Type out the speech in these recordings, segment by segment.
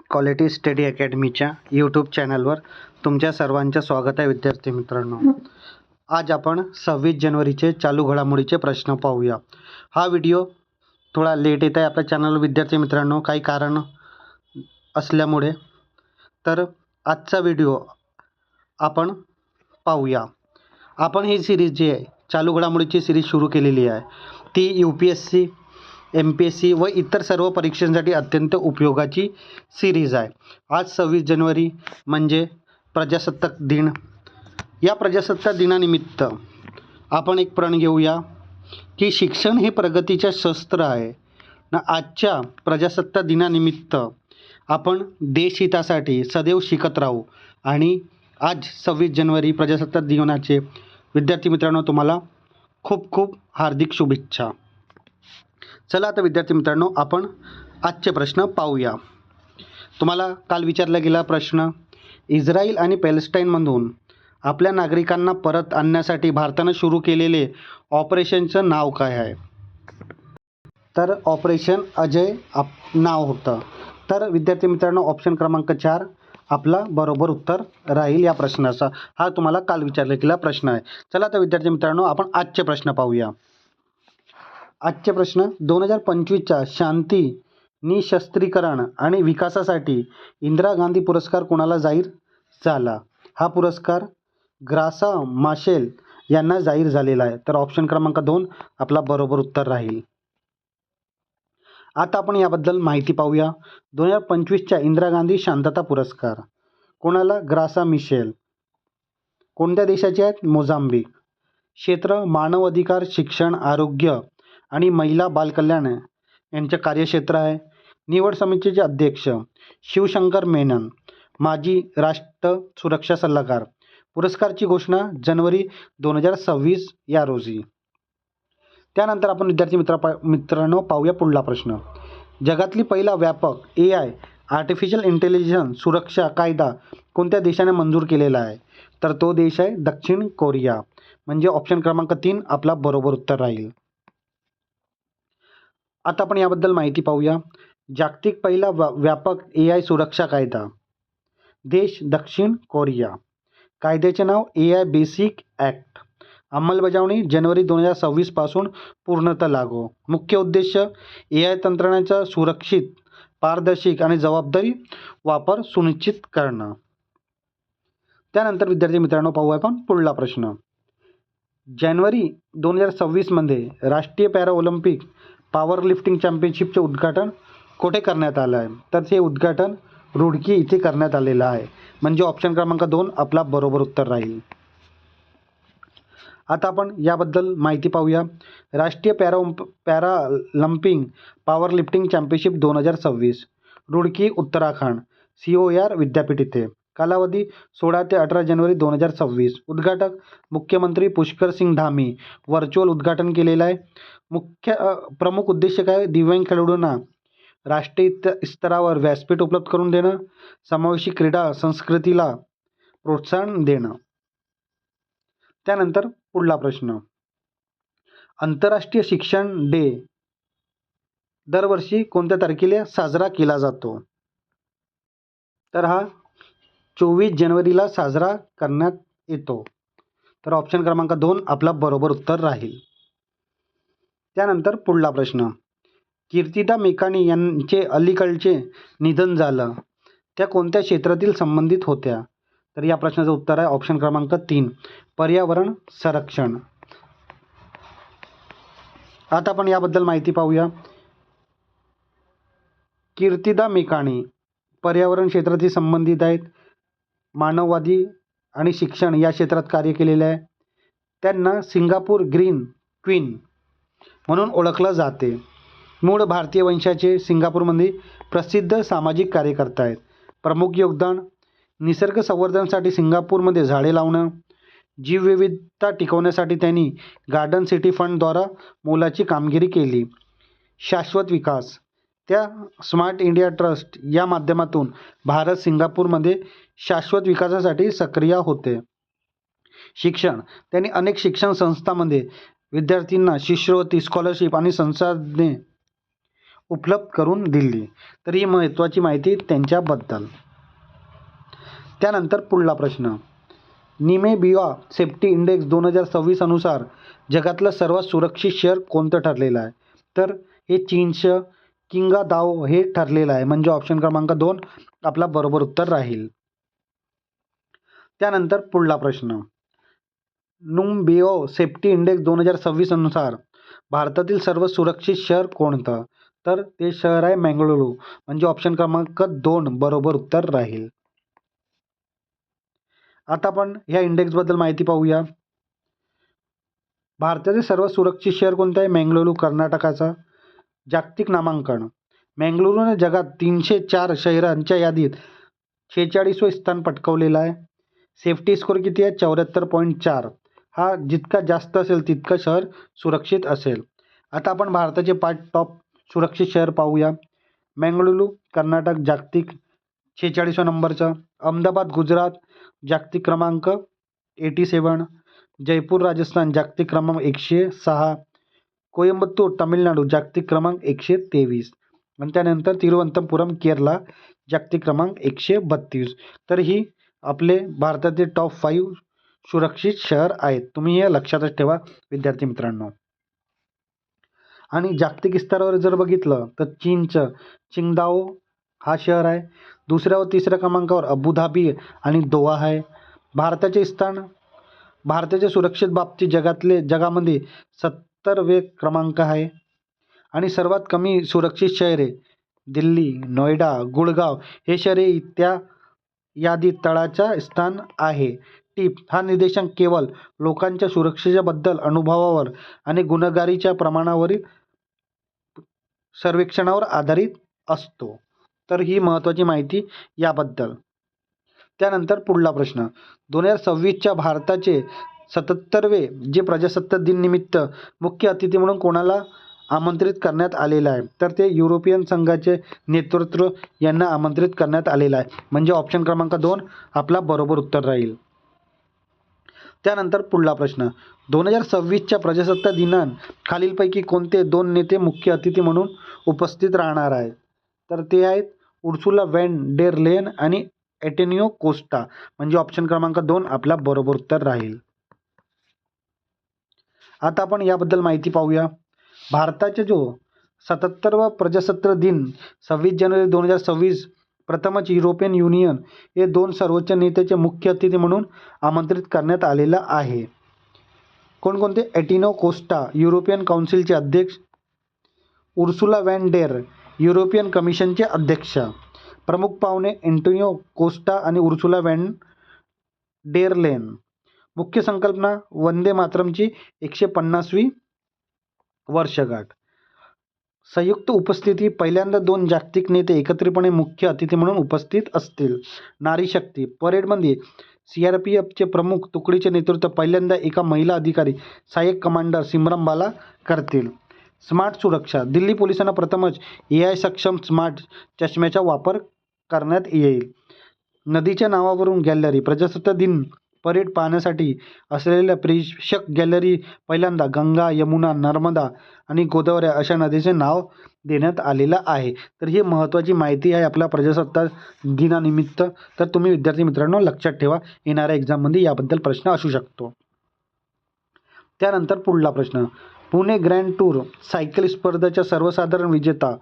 Quality study अकॅडमीच्या YouTube चॅनलवर तुमच्या सर्वांचं स्वागत आहे विद्यार्थी मित्रांनो. आज आपण 26 जानेवारीचे चालू घडामोडीचे प्रश्न पाहूया. हा व्हिडिओ थोडा लेट येत आहे आपल्या चॅनलवर विद्यार्थी मित्रांनो, काही कारण असल्यामुळे. तर आजचा व्हिडिओ आपण पाहूया. आपण ही सिरीज जी आहे चालू घडामोडीची सिरीज सुरू केलेली आहे, ती UPSC MPSC व इतर सर्व परीक्षांसाठी अत्यंत उपयोगाची सिरीज आहे. आज 26 जानेवारी म्हणजे प्रजासत्ताक दिन. या प्रजासत्ताक दिनानिमित्त आपण एक प्रण घेऊया की शिक्षण हे प्रगतीचे शस्त्र आहे ना. आजच्या प्रजासत्ताक दिनानिमित्त आपण देशहितासाठी सदैव शिकत राहू. आणि आज 26 जानेवारी प्रजासत्ताक दिनाचे विद्यार्थी मित्रांनो तुम्हाला खूप खूप हार्दिक शुभेच्छा. चला आता विद्यार्थी मित्रांनो आपण आजचे प्रश्न पाहूया. तुम्हाला काल विचारला गेला प्रश्न, इस्रायल आणि पॅलेस्टाईनमधून आपल्या नागरिकांना परत आणण्यासाठी भारतानं सुरू केलेले ऑपरेशनचं नाव काय आहे? तर ऑपरेशन अजय नाव होतं. तर विद्यार्थी मित्रांनो ऑप्शन क्रमांक 4 आपला बरोबर उत्तर राहील या प्रश्नाचा. हा तुम्हाला काल विचारला गेला प्रश्न आहे. चला आता विद्यार्थी मित्रांनो आपण आजचे प्रश्न पाहूया. आजचे प्रश्न, 2025च्या शांती, निशस्त्रीकरण आणि विकासासाठी इंदिरा गांधी पुरस्कार कोणाला जाहीर झाला? हा पुरस्कार ग्रासा माशेल यांना जाहीर झालेला आहे. तर ऑप्शन क्रमांक 2 आपला बरोबर उत्तर राहील. आता आपण याबद्दल माहिती पाहूया. 2025च्या इंदिरा गांधी शांतता पुरस्कार कोणाला? ग्रासा मिशेल. कोणत्या देशाचे आहेत? मोझांबिक. क्षेत्र मानव अधिकार, शिक्षण, आरोग्य आणि महिला बालकल्याण यांचे कार्यक्षेत्र आहे. निवड समितीचे अध्यक्ष शिवशंकर मेनन, माजी राष्ट्र सुरक्षा सल्लागार. पुरस्कारची घोषणा जानेवारी 2026 या रोजी. त्यानंतर आपण विद्यार्थी मित्रांनो पाहूया पुढला प्रश्न. जगातली पहिला व्यापक AI आर्टिफिशियल इंटेलिजन्स सुरक्षा कायदा कोणत्या देशाने मंजूर केलेला आहे? तर तो देश आहे दक्षिण कोरिया. म्हणजे ऑप्शन क्रमांक 3 आपला बरोबर उत्तर राहील. आता आपण याबद्दल माहिती पाहूया. जागतिक पहिला व्यापक AI सुरक्षा कायदा, देश दक्षिण कोरिया. कायद्याचे नाव AI बेसिक ॲक्ट. अंमलबजावणी जानेवारी 2026 पासून पूर्णतः लागू. मुख्य उद्देश AI तंत्रज्ञानाचा सुरक्षित, पारदर्शी आणि जबाबदारी वापर सुनिश्चित करणं. त्यानंतर विद्यार्थी मित्रांनो पाहूया आपण पुढला प्रश्न. जानेवारी 2026 मध्ये राष्ट्रीय पॅरा ऑलिम्पिक पॉवर लिफ्टिंग चॅम्पियनशिपचे उद्घाटन कुठे करण्यात आलं आहे? तर ते उद्घाटन रुडकी इथे करण्यात आलेलं आहे. म्हणजे ऑप्शन क्रमांक 2 आपला बरोबर उत्तर राहील. आता आपण याबद्दल माहिती पाहूया. राष्ट्रीय Paralympic power lifting championship 2026 Roorkee Uttarakhand COR विद्यापीठ इथे. कालावधी 16 ते 18 जानेवारी 2026. उद्घाटक मुख्यमंत्री पुष्कर सिंग धामी. व्हर्च्युअल उद्घाटन केलेलं आहे. प्रमुख उद्देश काय? दिव्यांग खेळाडूंना राष्ट्रीय स्तरावर व्यासपीठ उपलब्ध करून देणं, समावेशी क्रीडा संस्कृतीला प्रोत्साहन देणं. त्यानंतर पुढला प्रश्न. आंतरराष्ट्रीय शिक्षण डे दरवर्षी कोणत्या तारखेला साजरा केला जातो? तर हा 24 जानेवारीला साजरा करण्यात येतो. तर ऑप्शन क्रमांक 2 आपला बरोबर उत्तर राहील. त्यानंतर पुढला प्रश्न. कीर्तिदा मेकानी यांचे अलीकडचे निधन झालं, त्या कोणत्या क्षेत्रातील संबंधित होत्या? तर या प्रश्नाचं उत्तर आहे ऑप्शन क्रमांक 3 पर्यावरण संरक्षण. आता आपण याबद्दल माहिती पाहूया. कीर्तिदा मेकानी पर्यावरण क्षेत्रातील संबंधित आहेत. मानववादी आणि शिक्षण या क्षेत्रात कार्य केलेले आहे. त्यांना सिंगापूर ग्रीन क्वीन म्हणून ओळखलं जाते. मूळ भारतीय वंशाचे, सिंगापूरमध्ये प्रसिद्ध सामाजिक कार्यकर्ता आहेत. प्रमुख योगदान निसर्ग संवर्धनासाठी सिंगापूरमध्ये झाडे लावणं, जीवविविधता टिकवण्यासाठी त्यांनी गार्डन सिटी फंडद्वारा मोलाची कामगिरी केली. शाश्वत विकास, त्या स्मार्ट इंडिया ट्रस्ट या माध्यमातून भारत सिंगापूरमध्ये शाश्वत विकासासाठी सक्रिय होते. शिक्षण, त्यांनी अनेक शिक्षण संस्थांमध्ये विद्यार्थ्यांना शिष्यवृत्ती, स्कॉलरशिप आणि संसाधने उपलब्ध करून दिली. तर ही महत्त्वाची माहिती त्यांच्याबद्दल. त्यानंतर पुढला प्रश्न, निमेबिया सेफ्टी इंडेक्स 2026 अनुसार जगातलं सर्वात सुरक्षित शहर कोणतं ठरलेलं आहे? तर हे चीनचं किंगादाओ हे ठरलेलं आहे. म्हणजे ऑप्शन क्रमांक 2 आपला बरोबर उत्तर राहील. त्यानंतर पुढला प्रश्न, नुंबिओ सेफ्टी इंडेक्स 2026 अनुसार भारतातील सर्वात सुरक्षित शहर कोणतं? तर ते शहर आहे मंगळुरू. म्हणजे ऑप्शन क्रमांक 2 बरोबर उत्तर राहील. आता आपण ह्या इंडेक्सबद्दल माहिती पाहूया. भारतातील सर्वात सुरक्षित शहर कोणतं आहे? मंगळुरू, कर्नाटकाचा. जागतिक नामांकन, मंगळुरूने जगात 304 शहरांच्या यादीत 46वे स्थान पटकावलेलं आहे. सेफ्टी स्कोअर किती आहे? 74.4. हा जितका जास्त असेल तितकं शहर सुरक्षित असेल. आता आपण भारताचे 5 टॉप सुरक्षित शहर पाहूया. मंगळुरू कर्नाटक जागतिक 46व्या नंबरचं. अहमदाबाद गुजरात जागतिक क्रमांक 87. जयपूर राजस्थान जागतिक क्रमांक 106. कोइंबतूर तामिळनाडू जागतिक क्रमांक 123. आणि त्यानंतर तिरुवनंतपुरम केरला जागतिक क्रमांक 132. तर ही आपले भारतातील टॉप 5 सुरक्षित शहर आहेत. तुम्ही हे लक्षातच ठेवा विद्यार्थी मित्रांनो. आणि जागतिक स्तरावर जर बघितलं तर चीनचं चिंगदाओ हा शहर आहे. दुसऱ्या व तिसऱ्या क्रमांकावर अबुधाबी आणि दोहा आहे. भारताच्या सुरक्षित बाबतीत जगामध्ये 70वे क्रमांक आहे. आणि सर्वात कमी सुरक्षित शहरे दिल्ली, नोएडा, गुडगाव हे शहरे त्या यादीत तळाच्या स्थान आहे. टिप हा निर्देशांक केवळ लोकांच्या सुरक्षेबद्दल अनुभवावर आणि गुन्हेगारीच्या प्रमाणावरील सर्वेक्षणावर आधारित असतो. तर ही महत्त्वाची माहिती याबद्दल. त्यानंतर पुढला प्रश्न, 2026च्या भारताचे 77वे जे प्रजासत्ताक दिन निमित्त मुख्य अतिथी म्हणून कोणाला आमंत्रित करण्यात आलेलं आहे? तर ते युरोपियन संघाचे नेतृत्व यांना आमंत्रित करण्यात आलेलं आहे. म्हणजे ऑप्शन क्रमांक 2 आपला बरोबर उत्तर राहील. त्यानंतर पुढला प्रश्न, 2026च्या प्रजासत्ताक दिनात खालीलपैकी कोणते 2 नेते मुख्य अतिथी म्हणून उपस्थित राहणार आहेत? तर ते आहेत उर्सुला व्हॉन डेर लेयन आणि अँटोनियो कोस्टा. म्हणजे ऑप्शन क्रमांक 2 आपला बरोबर उत्तर राहील. आता आपण याबद्दल माहिती पाहूया. भारताचे जो 77वा प्रजासत्ताक दिन 26 जानेवारी 2026 प्रथमच युरोपियन युनियन हे 2 सर्वोच्च नेत्याचे मुख्य अतिथी म्हणून आमंत्रित करण्यात आलेलं आहे. कोणकोणते? अँटोनियो कोस्टा युरोपियन काउन्सिलचे अध्यक्ष, उर्सुला व्हॉन डेर युरोपियन कमिशनचे अध्यक्ष. प्रमुख पाहुणे अँटोनियो कोस्टा आणि उर्सुला व्हॉन डेर लेयन. मुख्य संकल्पना वंदे मातरमची 150वी वर्षगाठ. संयुक्त उपस्थिती पहिल्यांदा 2 जागतिक नेते एकत्रितपणे मुख्य अतिथी म्हणून उपस्थित असतील. नारी शक्ती परेडमध्ये CRPFचे प्रमुख तुकडीचे नेतृत्व पहिल्यांदा एका महिला अधिकारी सहाय्यक कमांडर सिमरन बाला करतील. स्मार्ट सुरक्षा दिल्ली पोलिसांना प्रथमच AI सक्षम स्मार्ट चष्म्याचा वापर करण्यात येईल. नदीच्या नावावरून गॅलरी प्रजासत्ताक दिन परेड पाहण्यासाठी असलेल्या प्रेक्षक गॅलरी पहिल्यांदा गंगा, यमुना, नर्मदा आणि गोदावरी अशा नदीचे नाव देण्यात आलेलं आहे. तर ही महत्त्वाची माहिती आहे आपल्या प्रजासत्ताक दिनानिमित्त. तर तुम्ही विद्यार्थी मित्रांनो लक्षात ठेवा, येणाऱ्या एक्झाममध्ये याबद्दल प्रश्न असू शकतो. त्यानंतर पुढला प्रश्न, पुणे ग्रँड टूर सायकल स्पर्धेचा सर्वसाधारण विजेता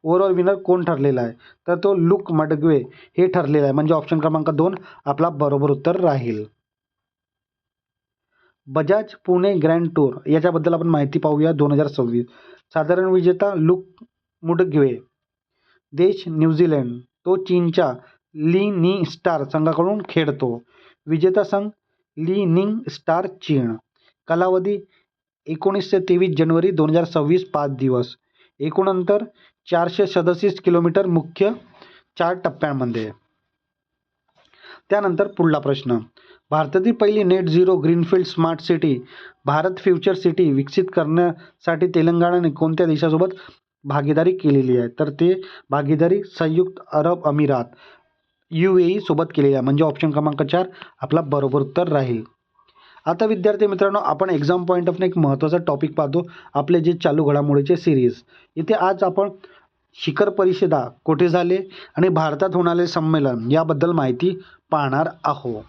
ओव्हरऑल विनर कोण ठरलेला आहे? तर तो लुक मडग्वे हे ठरलेला आहे. म्हणजे ऑप्शन क्रमांक 2 आपला बरोबर उत्तर राहील. बजाज पुणे ग्रँड टूर याच्याबद्दल आपण माहिती पाहूया. 2026 साधारण विजेता लुक मुडग्वे. देश न्यूझीलंड. तो चीनच्या ली नी स्टार संघाकडून खेळतो. विजेता संघ ली निंग स्टार चीन. कालावधी 1923 जानेवारी 2026 5 दिवस. एकूण अंतर 437 किलोमीटर मुख्य 4 टप्प्यांमध्ये. त्यानंतर पुढला प्रश्न, भारतातील पहिली net zero greenfield smart city Bharat future city विकसित करण्यासाठी तेलंगणाने कोणत्या देशासोबत भागीदारी केलेली आहे? तर ते भागीदारी संयुक्त अरब अमिरात UAE सोबत केलेली आहे. म्हणजे ऑप्शन क्रमांक 4 आपला बरोबर उत्तर राहील. आता विद्यार्थी मित्रांनो आपण एक्झाम पॉईंट ऑफ एक महत्त्वाचा टॉपिक पाहतो, आपले जे चालू घडामोडीचे सिरीज. इथे आज आपण शिखर परिषदा कुठे झाले आणि भारतात होणारे संमेलन याबद्दल माहिती पाहणार आहोत.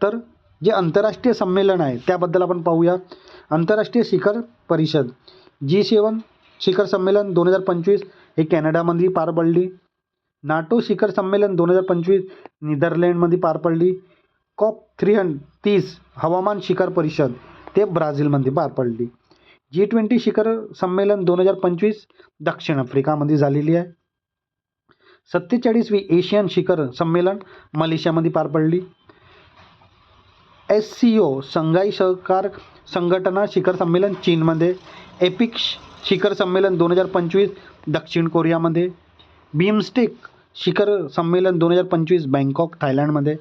तर जे आंतरराष्ट्रीय संमेलन आहे त्याबद्दल आपण पाहूया. आंतरराष्ट्रीय शिखर परिषद G7 शिखर संमेलन 2025 हे कॅनडामध्ये पार पडली. नाटो शिखर संमेलन 2025 नेदरलँडमध्ये पार पडली. COP 330 हवामान शिखर परिषद ते ब्राझीलमध्ये पार पडली. G20 शिखर संमेलन 2025 दक्षिण आफ्रिकामध्ये झालेली आहे. 47वी एशियन शिखर संमेलन मलेशियामध्ये पार पडली. SCO शंघाई सहकार संघटना शिखर संमेलन चीनमध्ये. एपिक शिखर संमेलन 2025 दक्षिण कोरियामध्ये. बिमस्टेक शिखर संमेलन 2025 बँकॉक थायलंडमध्ये.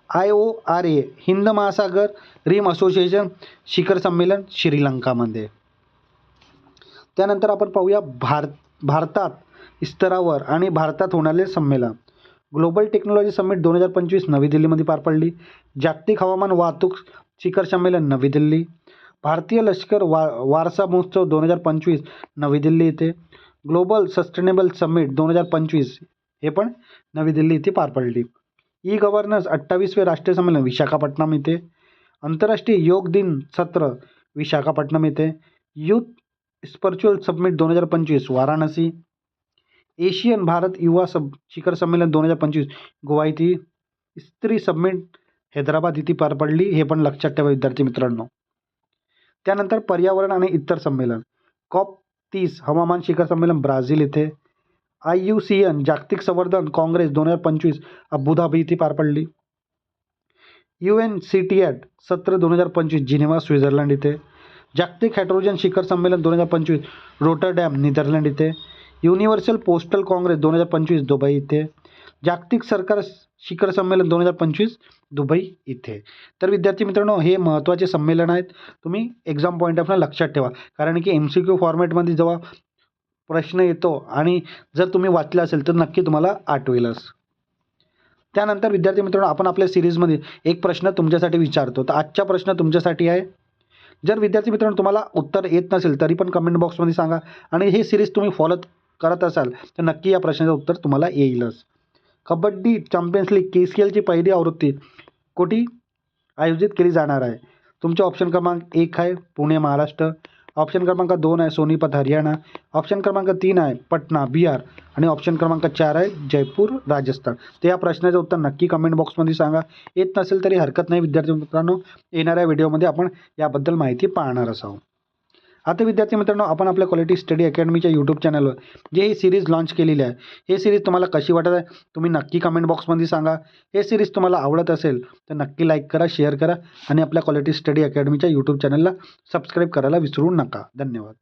IORA हिंद महासागर रिम असोसिएशन शिखर संमेलन श्रीलंकामध्ये. त्यानंतर आपण पाहूया भारतात स्तरावर आणि भारतात होणारे संमेलन. ग्लोबल टेक्नॉलॉजी समिट 2025 नवी दिल्लीमध्ये पार पडली. जागतिक हवामान वाहतूक शिखर संमेलन नवी दिल्ली. भारतीय लष्कर वारसा महोत्सव 2025 नवी दिल्ली येथे. ग्लोबल सस्टेनेबल समिट 2025 हे पण नवी दिल्ली येथे पार पडली. ई गव्हर्नन्स 28वे राष्ट्रीय संमेलन विशाखापट्टणम येथे. आंतरराष्ट्रीय योग दिन सत्र विशाखापट्टणम येथे. Youth spiritual summit 2025 Varanasi. Asian Bharat युवा शिखर संमेलन 2025 गोवा येथे. स्त्री समिट हैदराबाद येथे पार पडली. हे पण लक्षात ठेवा विद्यार्थी मित्रांनो. त्यानंतर पर्यावरण आणि इतर संमेलन. COP 30 हवामान शिखर संमेलन ब्राझील येथे. IUCN जागतिक संवर्धन काँग्रेस 2025 अबुधाबी येथे पार पडली. UNCTAD सत्र 2025 जिनेव्हा स्वित्झर्लंड येथे. जागतिक हायड्रोजन शिखर संमेलन 2025 रोटरडॅम नेदरलँड येथे. युनिव्हर्सल पोस्टल काँग्रेस 2025 दुबई येथे. जागतिक सरकार शिखर संमेलन 2025 दुबई इथे. तर विद्यार्थी मित्रांनो हे महत्त्वाचे संमेलन आहेत. तुम्ही एक्झाम पॉईंट ऑफ लक्षात ठेवा, कारण की MCQ फॉर्मॅटमध्ये जेव्हा प्रश्न येतो आणि जर तुम्ही वाचलं असेल तर नक्की तुम्हाला आठवेलच. त्यानंतर विद्यार्थी मित्रांनो आपण आपल्या सिरीजमध्ये एक प्रश्न तुमच्यासाठी विचारतो. तर आजचा प्रश्न तुमच्यासाठी आहे. जर विद्यार्थी मित्रांनो तुम्हाला उत्तर येत नसेल तरी पण कमेंट बॉक्समध्ये सांगा आणि हे सिरीज तुम्ही फॉलो करत असाल तर नक्की या प्रश्नाचं उत्तर तुम्हाला येईलच. कबड्डी चॅम्पियन्स लीग KCLची पहिली आवृत्ती कुठे आयोजित केली जाणार आहे? तुमचे ऑप्शन क्रमांक 1 आहे पुणे महाराष्ट्र. ऑप्शन क्रमांक 2 आहे सोनीपत हरियाणा. ऑप्शन क्रमांक 3 आहे पटना बिहार आणि ऑप्शन क्रमांक 4 आहे जयपूर राजस्थान. तर या प्रश्नाचं उत्तर नक्की कमेंट बॉक्समध्ये सांगा. येत नसेल तरी हरकत नाही विद्यार्थी मित्रांनो, येणाऱ्या व्हिडिओमध्ये आपण याबद्दल माहिती पाहणार आहोत. आता विद्यार्थी मित्रांनो आपण आपल्या क्वालिटी स्टडी अकॅडमीच्या यूट्यूब चॅनलवर जे ही सिरीज लॉन्च केलेली आहे, हे सिरीज तुम्हाला कशी वाटत आहे तुम्ही नक्की कमेंट बॉक्समध्ये सांगा. हे सिरीज तुम्हाला आवडत असेल तर नक्की लाईक करा, शेअर करा आणि आपल्या क्वालिटी स्टडी अकॅडमीच्या यूट्यूब चॅनलला सबस्क्राईब करायला विसरू नका. धन्यवाद.